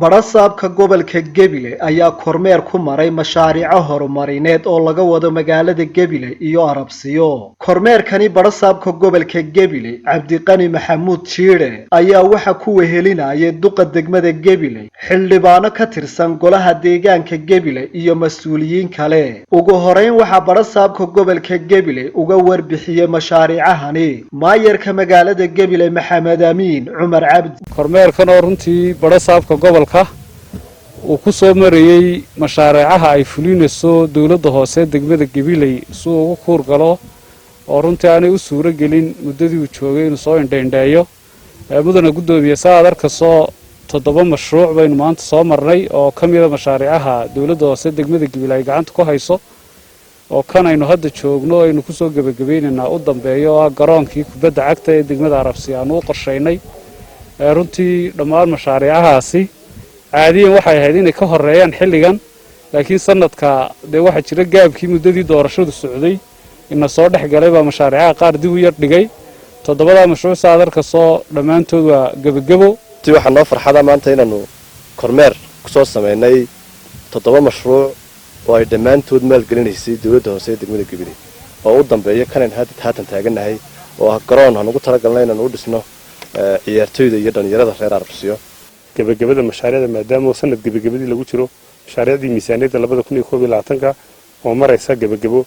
barasaabka gobolka Gebile ayaa kormeer ku maray mashaariic horumarineed oo laga wado magaalada Gebile iyo Arabsiyo. Kormeerkani barasaabka gobolka Gebile Cabdiqani Maxamuud Jiire ayaa waxa ku wehelinayay duqa degmada Gebile xildhibaano ka tirsan golaha deegaanka Gebile iyo mas'uuliyiin kale. Ugu horeyn waxa barasaabka gobolka Gebile uga warbixiyay mashaariicahani maayarka magaalada Gebile Maxamed Amiin Cumar Cabdi. kormeerkan oo runtii barasaabka gobolka uu ku soo marayay mashaariicaha ay fulinayso dawladda hoose degmada Gebile soo ugu kuur galo oo runtii aanay u suura gelin muddadii uu joogay inuu soo indheeyo mudana gudoomiye saadarka soo 7 mashruuc baynu maanta soo marnay oo kamida mashaariicaha dawladda hoose degmada Gebile ay gacanta ku hayso oo kan aynu hadda joogno aynu ku soo gabagabeynaa u dambeeyo garoonkii kubadda cagta ee degmada Arabsiyo aanu qorsheynay runtii dhammaan mashaariicahaasi caadiyan waxay ahayd inay ka horeeyaan xilligan laakiin sanadka waxa jira gaabkii muddadii doorashadu socday inna soo dhaxgalay baa mashaariicaha qaar dib u yar dhigay 7 mashruuc saadarka soo dhamaantood waa gabagabo waxa noo farxada maanta inaanu kormeer ku soo sameynay 7 mashruuc oo ay dhamaantood maalgelinaysay dawladda hoose ee degmada Gebile oo u dambeeyo kanan haatan taaganahay oo garoon aan ugu talagalnay inaanu u dhisno ciyaartoyda iyo dhalinyarada reer Arabsiyo gabagabada mashaariicda maadaama sanad gabagabadii lagu jiro mashaariicdii miisaaniyadda 2021 oo maraysa gabagabo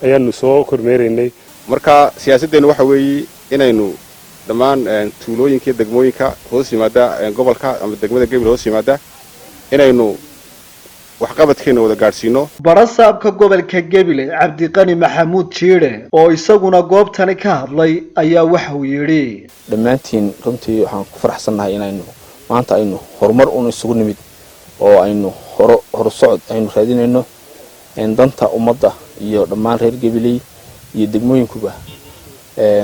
ayaanu soo kormeereynay marka siyaasaddeenu waxa weeye inaynu dhammaan tuulooyinka iyo degmooyinka hoos yimaada gobolka ama degmada Gebile hoos yimaada inaynu waxqabadkeena wada gaarsiino. barasaabka gobolka Gebile Cabdiqani Maxamuud Jiire oo isaguna goobtani ka hadlay ayaa waxa uu yiri dhamaantiin runtii waxaan ku faraxsanahay inaynu maanta aynu horumar isugu nimid oo aynu hor socod aynu raadinayno danta ummadda iyo dhammaan reer Gebile iyo degmooyinkuba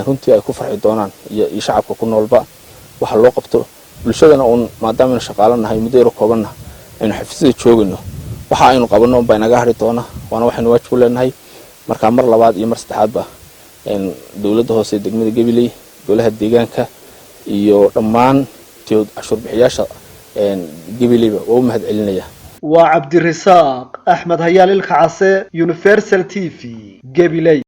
runtii ay ku farxi doonaan iyo shacabka ku noolba waxa loo qabto bulshadana maadaama shaqaalanahay muddo yar koobanna aynu xafiisyada joogno waxa aynu qabano baa naga hari doona waana waxaynu waajib u leenahay marka mar labaad iyo mar saddexaad ba dawladda hoose degmada Gebile golaha deegaanka iyo dhammaan cashuur bixiyaasha Gebile oo mahad celinaya waa Cabdirasaaq Axmed Hayaal Ilka Case Universal TV Gebile.